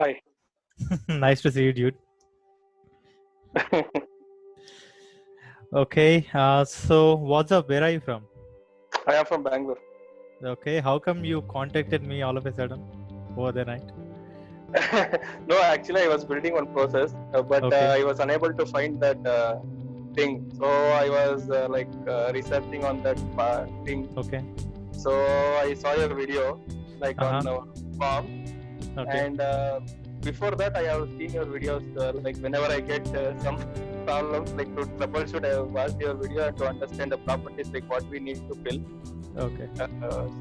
Hi. Nice to see you, dude. Okay, so what's up? Where are you from? I am from Bangalore. Okay, how come you contacted me all of a sudden over the night? No, actually, I was building one process, but Okay, I was unable to find that thing. So I was researching on that thing. okay, So I saw your video, like uh-huh, on farm, okay, and before that, I have seen your videos. Like whenever I get some problems, like to troubleshoot, I have watched your video to understand the properties, like what we need to build. okay,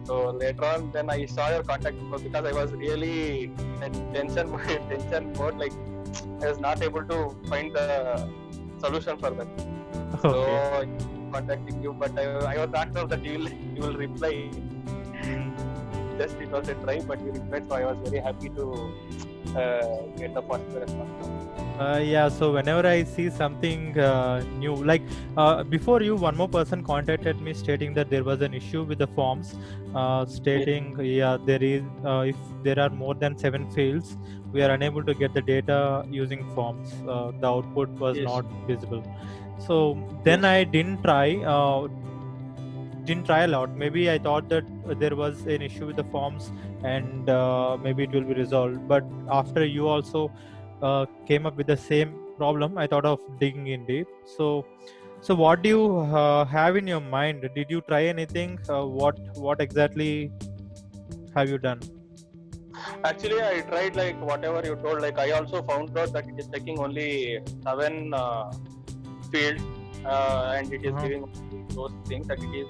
So later on, then I saw your contact info because I was really in a tension mode. Like I was not able to find the solution for that. So okay. contacting you, but I was not sure that you will reply. Mm. Just it was a try, but you replied. So I was very happy to get the first response. Yeah, so whenever I see something new, like before you, one more person contacted me stating that there was an issue with the forms, stating, yeah, there is, if there are more than 7 fields, we are unable to get the data using forms. The output was Yes. not visible. So then Yes. I didn't try a lot. Maybe I thought that there was an issue with the forms and maybe it will be resolved. But after you also came up with the same problem, I thought of digging in deep. So what do you have in your mind? Did you try anything? What exactly have you done? Actually, I tried like whatever you told. Like I also found out that it is taking only 7 fields, and it is Uh-huh. giving those things that it is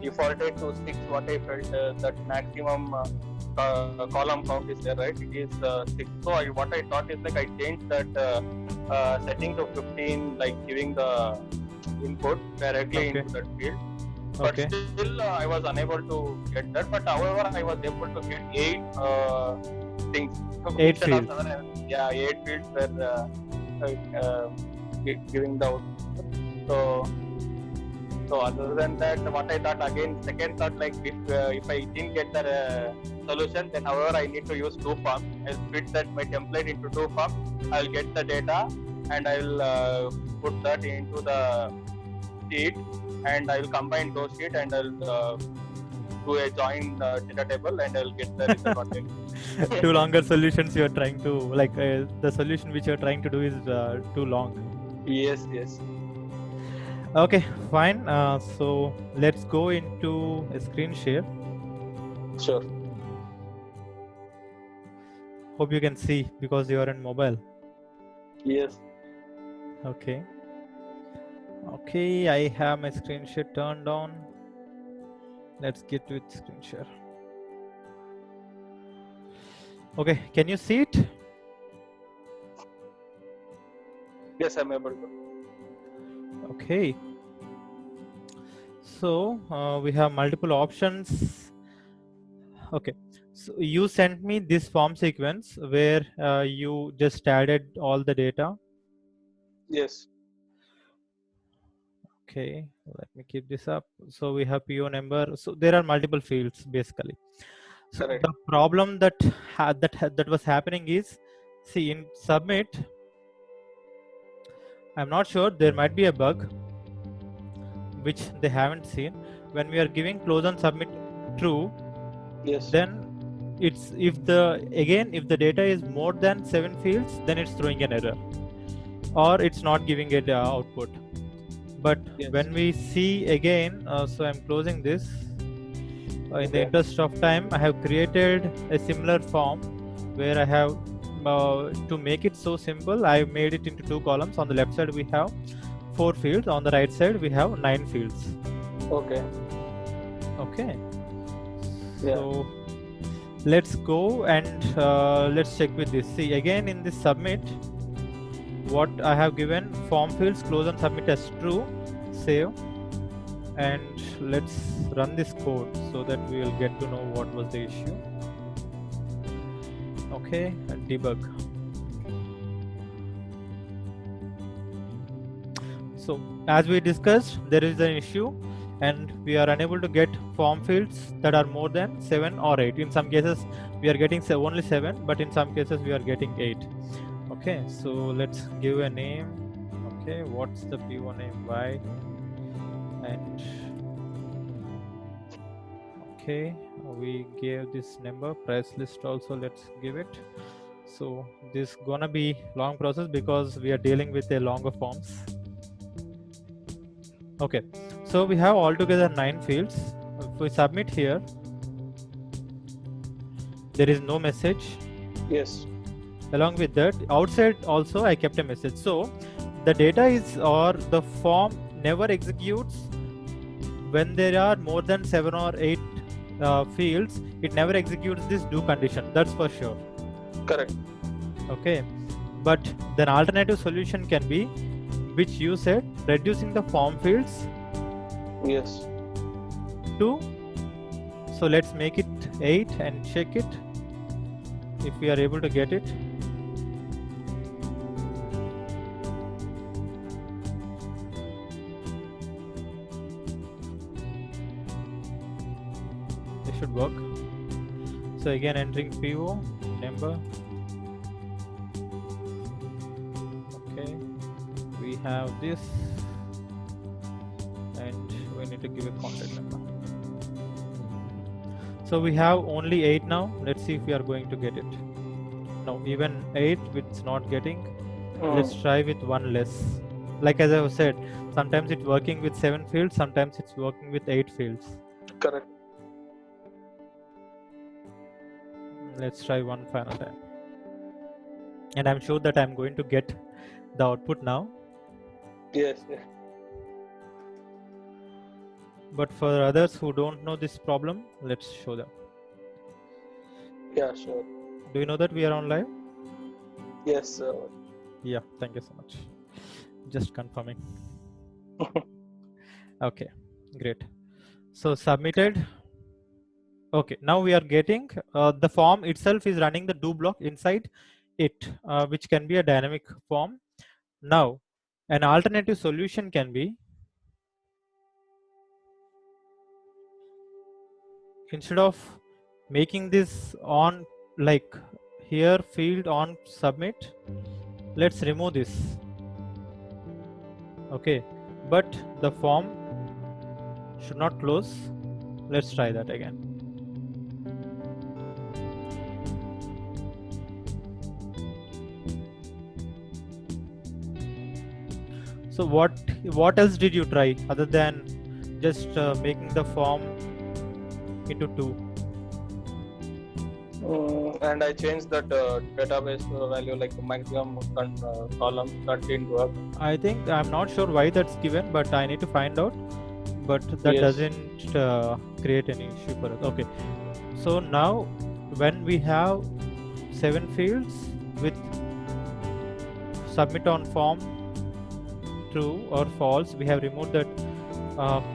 defaulted to 6. What I felt that maximum column count is there, right? It is 6. So what I thought is like I changed that setting to 15, like giving the input directly Okay. into that field. But Okay. still, I was unable to get that. But however, I was able to get 8 things 8 instead of fields. 7. Yeah, 8 fields were giving the output. So, so other than that, what I thought again, second thought, like if I didn't get the solution, then however I need to use 2 forms. I'll fit that my template into 2 forms. I'll get the data and I'll put that into the sheet, and I will combine those sheet and I'll do a join data table and I'll get the result content. Two longer solutions you're trying to, like, the solution which you're trying to do is too long. Yes, yes. Okay, fine. So let's go into a screen share. Sure. Hope you can see because you are in mobile. Yes. Okay. Okay, I have my screen share turned on. Let's get with screen share. Okay, can you see it? Yes, I'm able to. Okay. So we have multiple options. Okay. So you sent me this form sequence where you just added all the data. Yes. Okay, let me keep this up. So we have PO number. So there are multiple fields basically. So Correct. the problem that was happening is, see, in submit, I'm not sure, there might be a bug which they haven't seen. When we are giving close on submit true, Yes. then it's if the data is more than 7 fields, then it's throwing an error or it's not giving it output. But Yes. when we see again, so I'm closing this. In the Okay. interest of time, I have created a similar form where I have, to make it so simple, I have made it into 2 columns. On the left side, we have 4 fields. On the right side, we have 9 fields. Okay. Okay. Yeah. So let's go and let's check with this. See, again in this submit, what I have given form fields close and submit as true, save, and let's run this code so that we will get to know what was the issue. Okay, and debug. So as we discussed, there is an issue and we are unable to get form fields that are more than 7 or 8. In some cases we are getting only 7, but in some cases we are getting 8. Okay, so let's give a name. Okay, what's the PO name? Y. And okay, we gave this number. Price list also, let's give it. So this gonna be long process because we are dealing with a longer forms. Okay, so we have altogether 9 fields. If we submit here, there is no message. Yes. Along with that, outside also I kept a message. So the data is, or the form never executes when there are more than 7 or 8 fields. It never executes this do condition, that's for sure. Correct. Okay, but then alternative solution can be, which you said, reducing the form fields Yes. to, so let's make it 8 and check it if we are able to get it. This should work. So again, entering PO number. Okay, we have this, and we need to give a contact number. So we have only 8 now. Let's see if we are going to get it. No, even 8 it's not getting. Let's try with 1 less. Like as I said, sometimes it's working with 7 fields, sometimes it's working with 8 fields. Correct. Let's try one final time. And I'm sure that I'm going to get the output now. Yes. Yeah. But for others who don't know this problem, let's show them. Yeah, sure. Do you know that we are on live? Yes. Yeah, thank you so much. Just confirming. Okay, great. So submitted. Okay, now we are getting the form itself is running the do block inside it, which can be a dynamic form. Now, an alternative solution can be, instead of making this on like here field on submit, let's remove this. Okay, but the form should not close. Let's try that again. So what else did you try other than just making the form into 2? And I changed that database value, like maximum column, that didn't work. I think I'm not sure why that's given, but I need to find out. But that Yes. doesn't create any issue for us. Okay, so now when we have 7 fields with submit on form true or false, we have removed that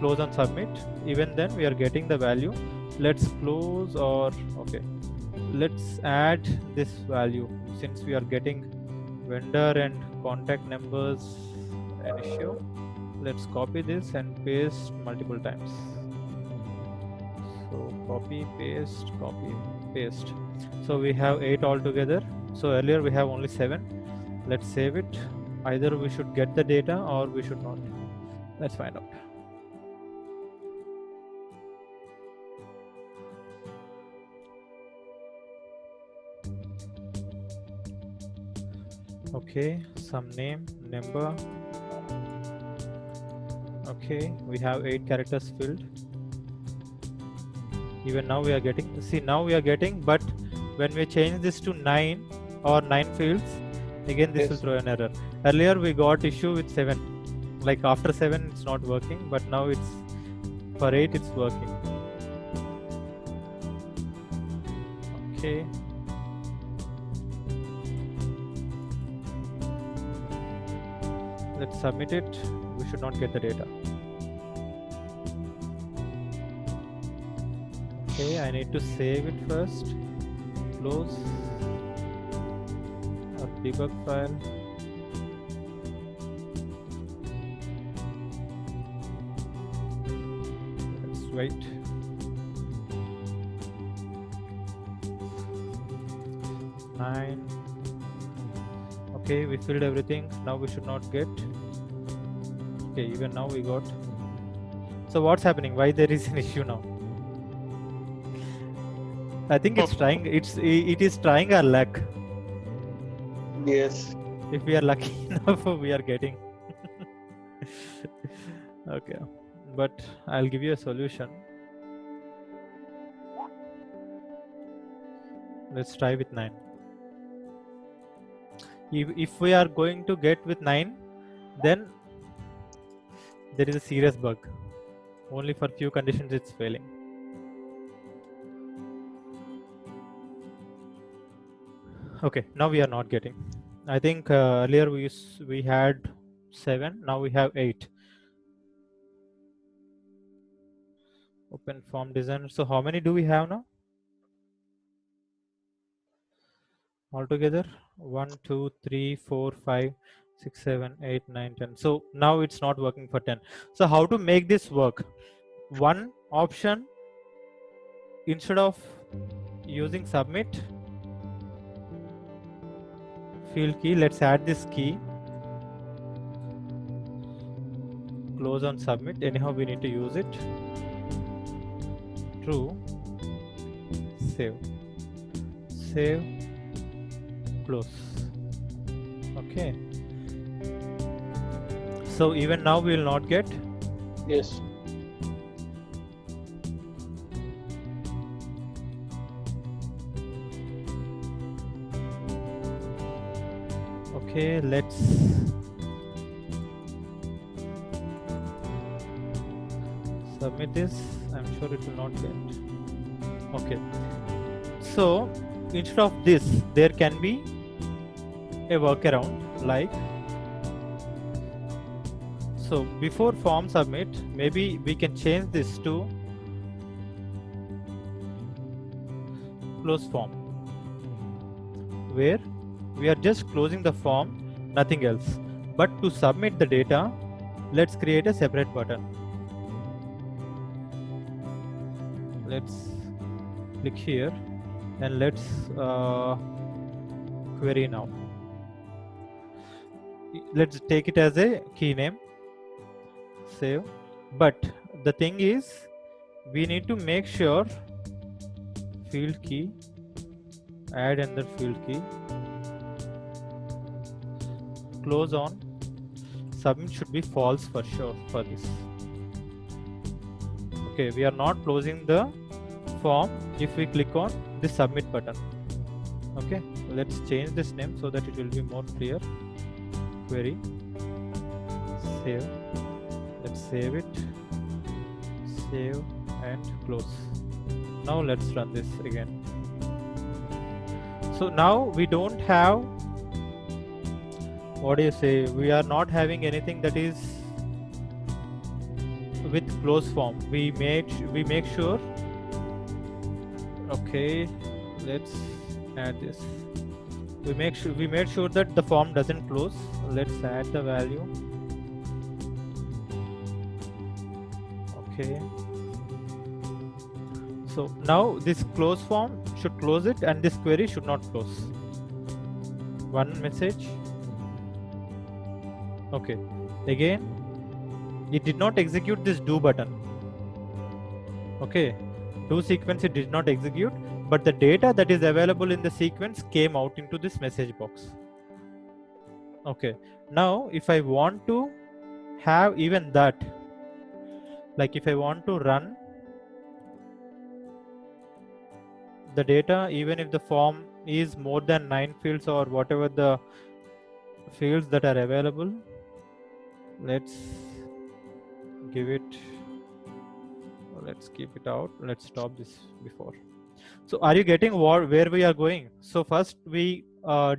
close and submit. Even then we are getting the value. Let's close, or okay, let's add this value since we are getting vendor and contact numbers an issue. Let's copy this and paste multiple times. So copy, paste. So we have 8 altogether. So earlier we have only 7. Let's save it. Either we should get the data or we should not. Let's find out. Okay, some name, number. Okay, we have 8 characters filled. Even now we are getting, see now we are getting, but when we change this to 9 or 9 fields, again this will Yes. throw an error. Earlier we got issue with 7, like after 7 it's not working, but now it's for 8 it's working. Okay. Let's submit it. We should not get the data. Okay, I need to save it first. Close. Our debug file. wait. Nine. Okay, we filled everything. Now we should not get. Okay, even now we got. So what's happening? Why there is an issue now? I think it's trying. It is trying our luck. Yes. If we are lucky enough, we are getting. Okay, but I'll give you a solution. Let's try with 9. If we are going to get with 9, then there is a serious bug. Only for few conditions it's failing. Okay, now we are not getting. I think earlier we had 7, now we have 8. Open form designer. So how many do we have now? Altogether 1, 2, 3, 4, 5, 6, 7, 8, 9, 10. So now it's not working for 10. So how to make this work? One option, instead of using submit field key, let's add this key. Close on submit. Anyhow, we need to use it. True. Save. Save. Close. Okay. So even now we will not get. Yes. Okay, let's submit this. I'm sure it will not get. Okay. So instead of this, there can be a workaround like, so before form submit, maybe we can change this to close form, where we are just closing the form, nothing else. But to submit the data, let's create a separate button. Let's click here and let's query now. Let's take it as a key name. Save. But the thing is, we need to make sure field key, add another field key, close on, submit should be false for sure for this. Okay, we are not closing the form if we click on the submit button. Okay, let's change this name so that it will be more clear. Query, save. Let's save it, save and close. Now let's run this again. So now we don't have, what do you say, we are not having anything that is with close form. We make sure. Okay, let's add this. We made sure that the form doesn't close. Let's add the value. Okay. So now this close form should close it and this query should not close. One message. Okay. Again, it did not execute this do button. Okay. Do sequence it did not execute, but the data that is available in the sequence came out into this message box. Okay. Now, if I want to have even that, like if I want to run the data, even if the form is more than 9 fields or whatever the fields that are available, let's give it, let's keep it out. Let's stop this before. So are you getting where we are going? So first we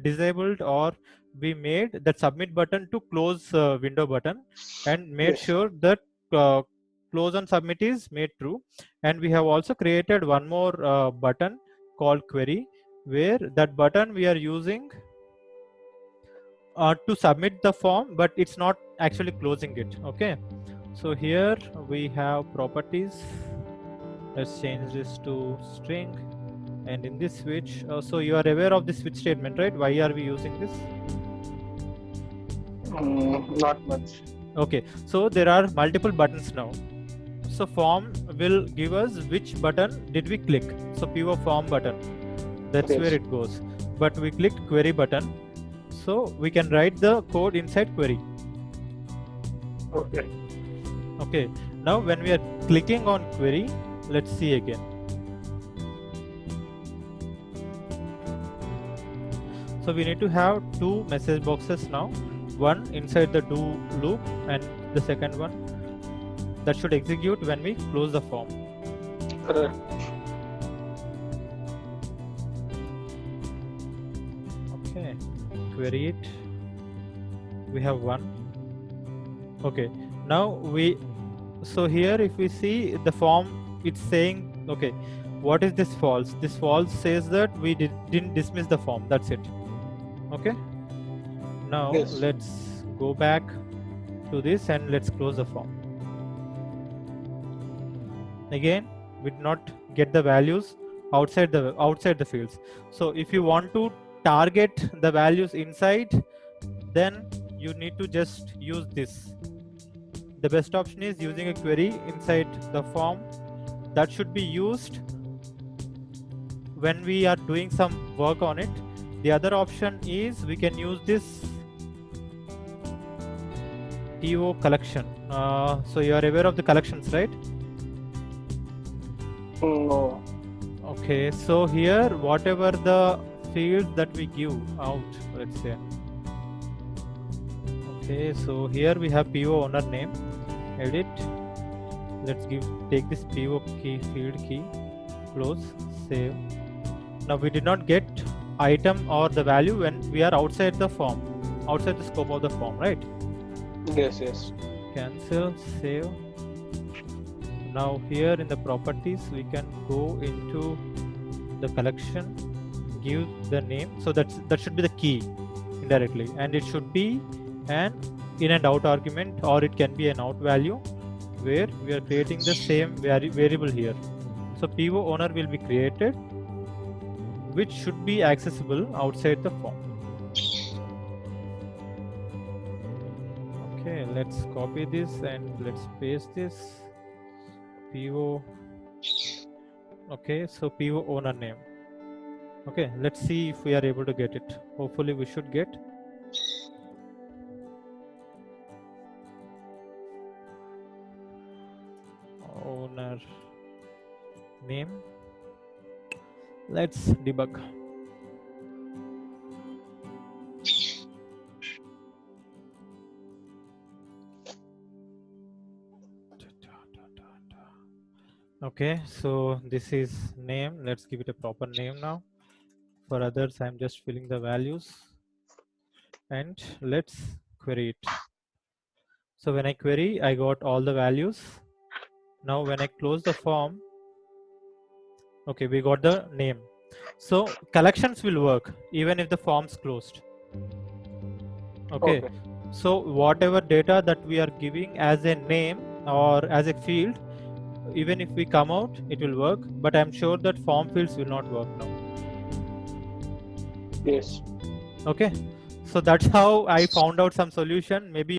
disabled, or we made that submit button to close window button, and made sure that close on submit is made true. And we have also created one more button called query, where that button we are using to submit the form, but it's not actually closing it. Okay, so here we have properties, Let's change this to string. And in this switch, so you are aware of this switch statement, right? Why are we using this? Not much. Okay, so there are multiple buttons now. So form will give us which button did we click. So pivot form button, that's Yes. where it goes. But we clicked query button, so we can write the code inside query. Okay. Okay, now when we are clicking on query, let's see again. So we need to have two message boxes now, one inside the do loop and the second one that should execute when we close the form. Correct. Okay, query it. We have one. Okay, now so here if we see the form, it's saying, okay, what is this false? This false says that we didn't dismiss the form, that's it. Okay, now Yes. let's go back to this and let's close the form. Again, we did not get the values outside the fields. So if you want to target the values inside, then you need to just use this. The best option is using a query inside the form. That should be used when we are doing some work on it. The other option is we can use this TO collection. So you are aware of the collections, right? No. Okay, so here whatever the fields that we give out, let's say. Okay, so here we have PO owner name, edit. Let's take this PO key, field key, close, save. Now we did not get item or the value when we are outside the form, outside the scope of the form, right? Yes, yes. Cancel, save. Now here in the properties, we can go into the collection, give the name. So that should be the key indirectly, and it should be an in and out argument, or it can be an out value where we are creating the same variable here. So PO owner will be created, which should be accessible outside the form. Okay, let's copy this and let's paste this. PO. Okay, so PO owner name. Okay, let's see if we are able to get it. Hopefully we should get. Owner name. Let's debug. Okay, so this is name. Let's give it a proper name now. For others, I'm just filling the values, and let's query it. So when I query, I got all the values. Now when I close the form, okay, we got the name. So collections will work even if the form's closed. Okay. So whatever data that we are giving as a name or as a field, even if we come out, it will work, but I'm sure that form fields will not work now. Yes. Okay, so that's how I found out some solution. Maybe